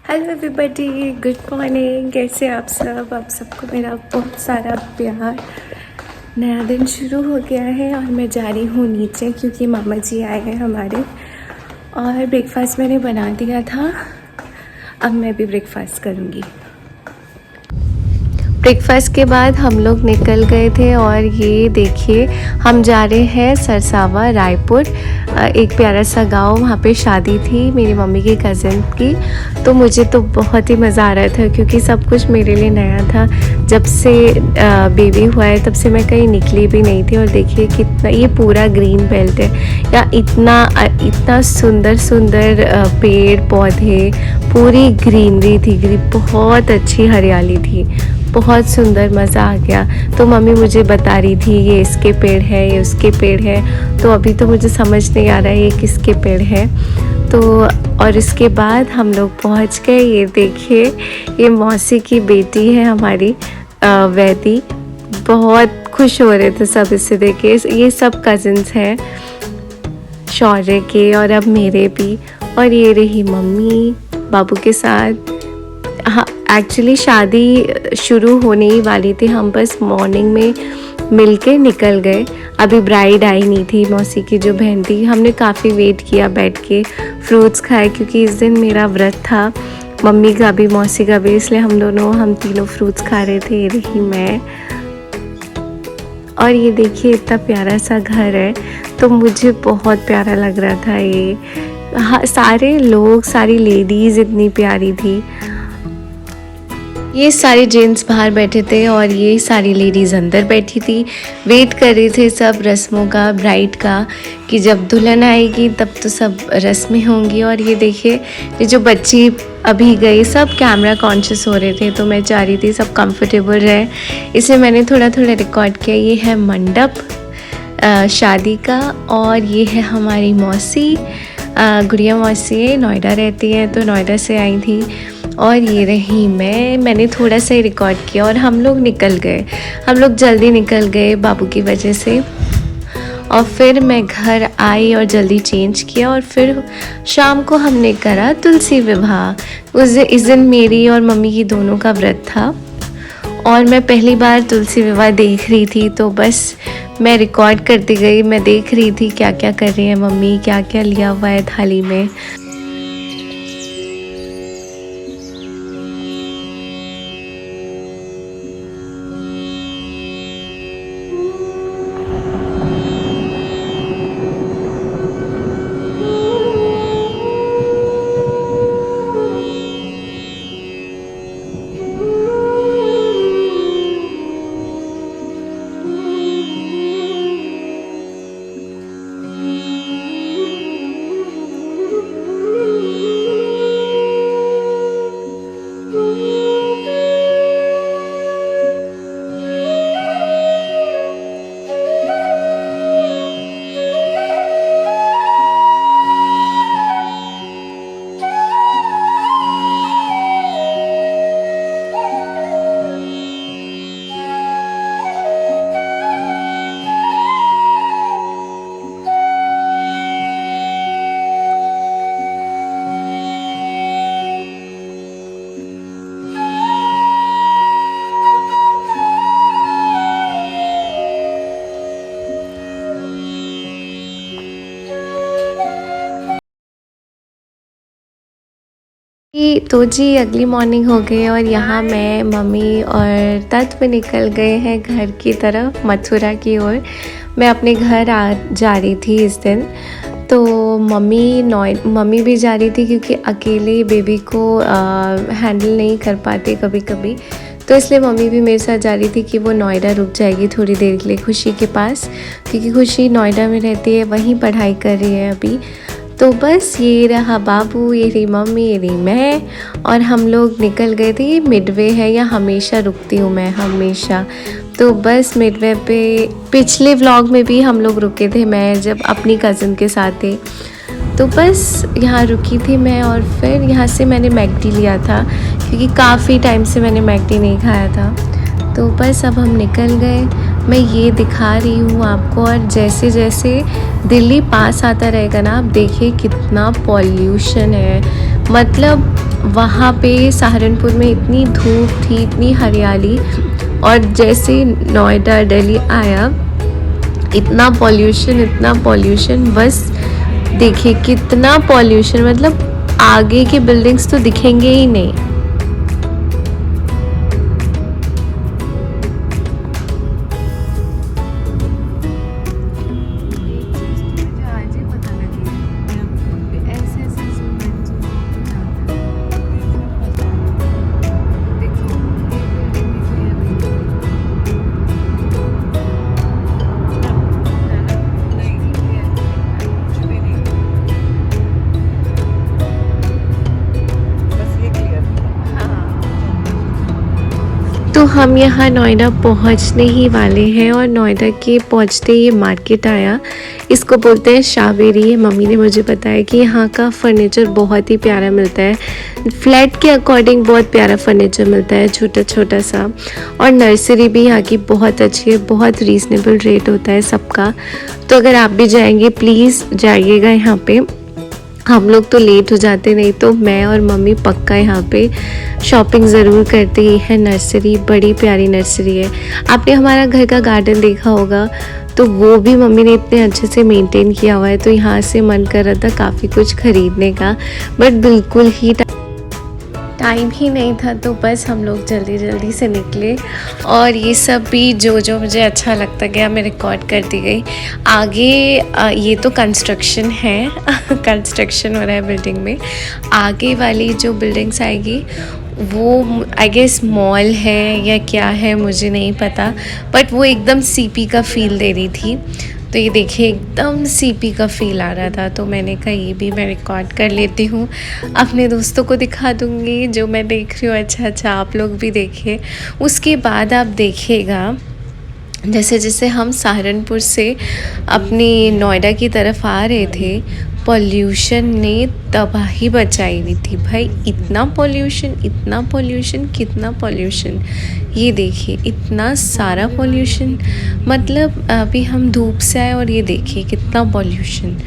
Hello everybody, good morning. कैसे आप सबको मेरा बहुत सारा प्यार। नया दिन शुरू हो गया है और मैं जा रही हूँ नीचे क्योंकि मामा जी आए हैं हमारे। और ब्रेकफास्ट मैंने बना दिया था, अब मैं भी ब्रेकफास्ट करूँगी। ब्रेकफास्ट के बाद हम लोग निकल गए थे और ये देखिए हम जा रहे हैं सरसावा रायपुर, एक प्यारा सा गांव। वहाँ पे शादी थी मेरी मम्मी की कज़न की। तो मुझे तो बहुत ही मज़ा आ रहा था क्योंकि सब कुछ मेरे लिए नया था। जब से बेबी हुआ है तब से मैं कहीं निकली भी नहीं थी। और देखिए कितना ये पूरा ग्रीन बेल्ट है, या इतना सुंदर सुंदर पेड़ पौधे, पूरी ग्रीनरी थी, बहुत अच्छी हरियाली थी, बहुत सुंदर, मज़ा आ गया। तो मम्मी मुझे बता रही थी ये इसके पेड़ है, ये उसके पेड़ है। तो अभी तो मुझे समझ नहीं आ रहा है ये किसके पेड़ है। तो और इसके बाद हम लोग पहुंच गए। ये देखिए ये मौसी की बेटी है हमारी वैदी। बहुत खुश हो रहे थे सब इससे देख के। ये सब कज़न्स हैं शौर्य के और अब मेरे भी। और ये रही मम्मी बाबू के साथ। हाँ, एक्चुअली शादी शुरू होने ही वाली थी, हम बस मॉर्निंग में मिलके निकल गए। अभी ब्राइड आई नहीं थी, मौसी की जो बहन थी। हमने काफ़ी वेट किया बैठ के, फ्रूट्स खाए क्योंकि इस दिन मेरा व्रत था, मम्मी का भी मौसी का भी, इसलिए हम तीनों फ्रूट्स खा रहे थे। ये रही मैं। और ये देखिए इतना प्यारा सा घर है, तो मुझे बहुत प्यारा लग रहा था ये। हाँ, सारे लोग, सारी लेडीज़ इतनी प्यारी थी। ये सारे जेंट्स बाहर बैठे थे और ये सारी लेडीज़ अंदर बैठी थी। वेट कर रहे थे सब रस्मों का, ब्राइड का, कि जब दुल्हन आएगी तब तो सब रस्में होंगी। और ये देखिए ये जो बच्ची अभी गई, सब कैमरा कॉन्शियस हो रहे थे, तो मैं चाह रही थी सब कंफर्टेबल रहे, इसलिए मैंने थोड़ा थोड़ा रिकॉर्ड किया। ये है मंडप शादी का। और ये है हमारी मौसी, गुड़िया मौसी है, नोएडा रहती है, तो नोएडा से आई थी। और ये रही मैंने थोड़ा सा ही रिकॉर्ड किया और हम लोग निकल गए। हम लोग जल्दी निकल गए बाबू की वजह से। और फिर मैं घर आई और जल्दी चेंज किया। और फिर शाम को हमने करा तुलसी विवाह। इस दिन मेरी और मम्मी की दोनों का व्रत था और मैं पहली बार तुलसी विवाह देख रही थी, तो बस मैं रिकॉर्ड करती गई। मैं देख रही थी क्या क्या कर रही है मम्मी, क्या क्या लिया हुआ है थाली में। तो जी अगली मॉर्निंग हो गई और यहाँ मैं, मम्मी और तत्व निकल गए हैं घर की तरफ, मथुरा की ओर। मैं अपने घर जा रही थी इस दिन। तो मम्मी भी जा रही थी क्योंकि अकेले बेबी को हैंडल नहीं कर पाते कभी कभी, तो इसलिए मम्मी भी मेरे साथ जा रही थी कि वो नोएडा रुक जाएगी थोड़ी देर के लिए खुशी के पास, क्योंकि खुशी नोएडा में रहती है, वहीं पढ़ाई कर रही है अभी। तो बस ये रहा बाबू, ये रही मम्मी, ये रही मैं, और हम लोग निकल गए थे। ये मिडवे है, या हमेशा रुकती हूँ मैं, हमेशा। तो बस मिडवे पे पिछले व्लॉग में भी हम लोग रुके थे, मैं जब अपनी कज़न के साथ थे। तो बस यहाँ रुकी थी मैं और फिर यहाँ से मैंने मैकडी लिया था क्योंकि काफ़ी टाइम से मैंने मैकडी नहीं खाया था। तो बस अब हम निकल गए। मैं ये दिखा रही हूँ आपको, और जैसे जैसे दिल्ली पास आता रहेगा ना, आप देखिए कितना पॉल्यूशन है। मतलब वहाँ पे सहारनपुर में इतनी धूप थी, इतनी हरियाली, और जैसे नोएडा दिल्ली आया इतना पॉल्यूशन, बस देखिए कितना पॉल्यूशन, मतलब आगे के बिल्डिंग्स तो दिखेंगे ही नहीं। तो हम यहाँ नोएडा पहुँचने ही वाले हैं, और नोएडा के पहुँचते ही मार्केट आया, इसको बोलते हैं शावेरी। मम्मी ने मुझे बताया कि यहाँ का फर्नीचर बहुत ही प्यारा मिलता है, फ्लैट के अकॉर्डिंग बहुत प्यारा फर्नीचर मिलता है, छोटा छोटा सा। और नर्सरी भी यहाँ की बहुत अच्छी है, बहुत रीज़नेबल रेट होता है सबका। तो अगर आप भी जाएंगे प्लीज़ जाइएगा यहाँ पे। हम लोग तो लेट हो जाते, नहीं तो मैं और मम्मी पक्का यहाँ पे शॉपिंग ज़रूर करते ही है। नर्सरी बड़ी प्यारी नर्सरी है। आपने हमारा घर का गार्डन देखा होगा, तो वो भी मम्मी ने इतने अच्छे से मेंटेन किया हुआ है, तो यहाँ से मन कर रहा था काफ़ी कुछ ख़रीदने का, बट बिल्कुल ही टाइम ही नहीं था, तो बस हम लोग जल्दी जल्दी से निकले। और ये सब भी जो मुझे अच्छा लगता गया मैं रिकॉर्ड करती गई। आगे ये तो कंस्ट्रक्शन है कंस्ट्रक्शन हो रहा है बिल्डिंग में। आगे वाली जो बिल्डिंग्स आएगी वो आई गेस मॉल है या क्या है मुझे नहीं पता, बट वो एकदम सीपी का फील दे रही थी। तो ये देखिए एकदम सीपी का फ़ील आ रहा था, तो मैंने कहा ये भी मैं रिकॉर्ड कर लेती हूँ, अपने दोस्तों को दिखा दूँगी जो मैं देख रही हूँ। अच्छा आप लोग भी देखिए। उसके बाद आप देखिएगा जैसे जैसे हम सहारनपुर से अपनी नोएडा की तरफ आ रहे थे, पॉल्यूशन ने तबाही बचाई हुई थी भाई। इतना पॉल्यूशन कितना पॉल्यूशन, ये देखिए इतना सारा पॉल्यूशन। मतलब अभी हम धूप से आए और ये देखिए कितना पॉल्यूशन।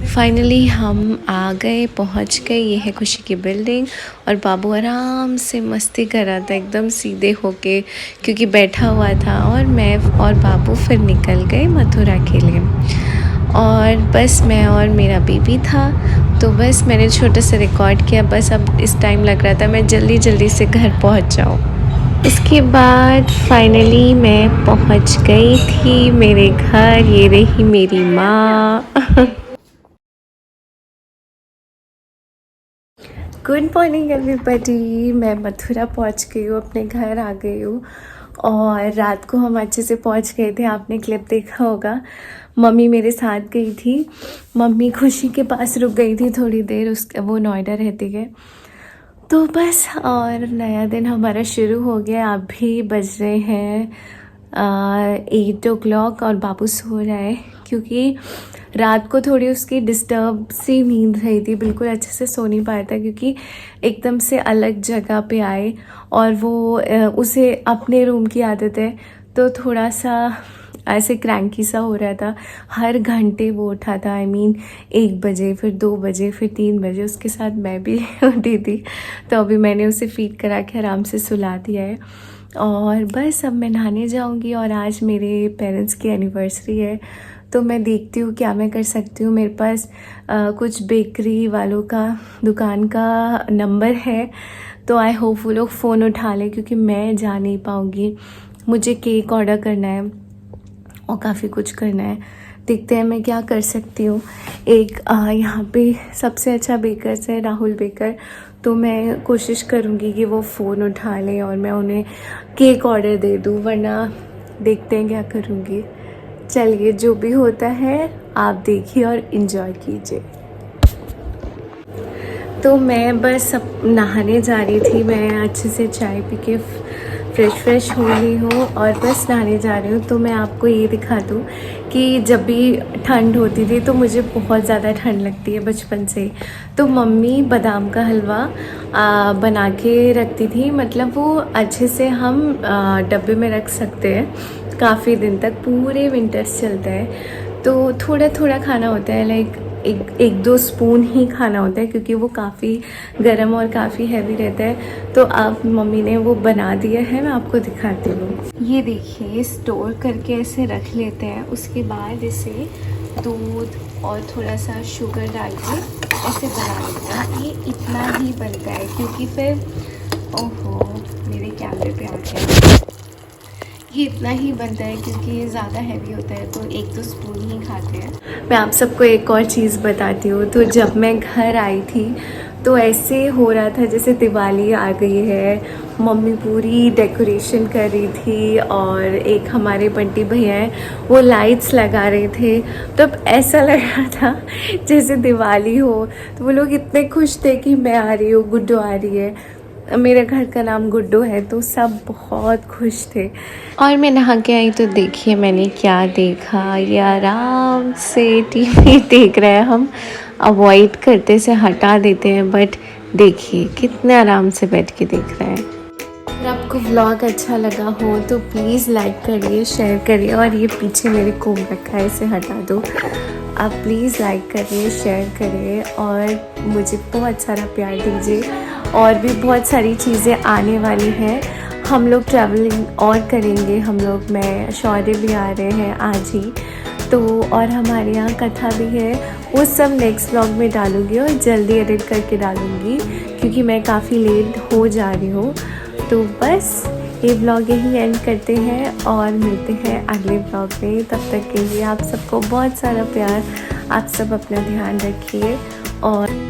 फाइनली हम आ गए, पहुंच गए। ये है खुशी की बिल्डिंग, और बाबू आराम से मस्ती कर रहा था एकदम सीधे होके, क्योंकि बैठा हुआ था। और मैं और बाबू फिर निकल गए मथुरा के लिए, और बस मैं और मेरा बेबी था। तो बस मैंने छोटा सा रिकॉर्ड किया, बस अब इस टाइम लग रहा था मैं जल्दी से घर पहुंच जाऊं। इसके बाद फाइनली मैं पहुंच गई थी मेरे घर। ये रही मेरी माँ गुड मॉर्निंग एवरीबॉडी। मैं मथुरा पहुंच गई हूँ, अपने घर आ गई हूँ। और रात को हम अच्छे से पहुंच गए थे, आपने क्लिप देखा होगा। मम्मी मेरे साथ गई थी, मम्मी खुशी के पास रुक गई थी थोड़ी देर, वो नोएडा रहती है। तो बस और नया दिन हमारा शुरू हो गया। अभी बज रहे हैं 8 o'clock, और बाबू सो रहा है क्योंकि रात को थोड़ी उसकी डिस्टर्ब सी नींद रही थी, बिल्कुल अच्छे से सो नहीं पाया था, क्योंकि एकदम से अलग जगह पे आए और वो उसे अपने रूम की आदत है, तो थोड़ा सा ऐसे क्रैंकी सा हो रहा था। हर घंटे वो उठा था, I mean 1 बजे, फिर 2 बजे, फिर 3 बजे। उसके साथ मैं भी उठी थी, तो अभी मैंने उसे फीड करा के आराम से सुला दिया है। और बस अब मैं नहाने जाऊंगी, और आज मेरे पेरेंट्स की एनिवर्सरी है, तो मैं देखती हूँ क्या मैं कर सकती हूँ। मेरे पास कुछ बेकरी वालों का दुकान का नंबर है, तो आई होप वो लोग फ़ोन उठा लें, क्योंकि मैं जा नहीं पाऊँगी। मुझे केक ऑर्डर करना है और काफ़ी कुछ करना है। देखते हैं मैं क्या कर सकती हूँ। एक यहाँ पे सबसे अच्छा बेकर्स है राहुल बेकर, तो मैं कोशिश करूँगी कि वो फ़ोन उठा लें और मैं उन्हें केक ऑर्डर दे दूँ, वरना देखते हैं क्या करूँगी। चलिए जो भी होता है आप देखिए और इन्जॉय कीजिए। तो मैं बस अब नहाने जा रही थी, मैं अच्छे से चाय पी के फ्रेश हो गई हूँ और बस नहाने जा रही हूँ। तो मैं आपको ये दिखा दूँ कि जब भी ठंड होती थी तो मुझे बहुत ज़्यादा ठंड लगती है बचपन से, तो मम्मी बादाम का हलवा बना के रखती थी। मतलब वो अच्छे से हम डब्बे में रख सकते हैं काफ़ी दिन तक, पूरे विंटर्स चलता है। तो थोड़ा थोड़ा खाना होता है, लाइक एक दो स्पून ही खाना होता है क्योंकि वो काफ़ी गर्म और काफ़ी हैवी रहता है। तो अब मम्मी ने वो बना दिया है, मैं आपको दिखाती हूँ। ये देखिए, स्टोर करके ऐसे रख लेते हैं, उसके बाद इसे दूध और थोड़ा सा शुगर डाल के ऐसे बना लेते हैं। ये इतना ही बनता है क्योंकि फिर, ओहो मेरे कैमरे पे आ गया, ये इतना ही बनता है क्योंकि ये ज़्यादा हैवी होता है, तो एक दो स्पून ही खाते हैं। मैं आप सबको एक और चीज़ बताती हूँ। तो जब मैं घर आई थी तो ऐसे हो रहा था जैसे दिवाली आ गई है। मम्मी पूरी डेकोरेशन कर रही थी और एक हमारे बंटी भैया हैं, वो लाइट्स लगा रहे थे। तो अब ऐसा लग रहा था जैसे दिवाली हो। तो वो लोग इतने खुश थे कि मैं आ रही हूँ, गुड्डू आ रही है। मेरे घर का नाम गुड्डू है, तो सब बहुत खुश थे। और मैं नहा के आई तो देखिए मैंने क्या देखा। ये आराम से टीवी देख रहे हैं। हम अवॉइड करते से हटा देते हैं, बट देखिए कितने आराम से बैठ के देख रहे हैं। अगर आपको व्लॉग अच्छा लगा हो तो प्लीज़ लाइक करिए, शेयर करिए। और ये पीछे मेरे कोम रखा है, इसे हटा दो। आप प्लीज़ लाइक करिए, शेयर करिए और मुझे बहुत सारा प्यार दीजिए। और भी बहुत सारी चीज़ें आने वाली हैं। हम लोग ट्रैवलिंग और करेंगे, हम लोग, मैं शौर्य भी आ रहे हैं आज ही तो। और हमारे यहाँ कथा भी है, वो सब नेक्स्ट व्लॉग में डालूँगी और जल्दी एडिट करके डालूँगी क्योंकि मैं काफ़ी लेट हो जा रही हूँ। तो बस ये व्लॉग यही एंड करते हैं और मिलते हैं अगले व्लॉग में। तब तक के लिए आप सबको बहुत सारा प्यार। आप सब अपना ध्यान रखिए और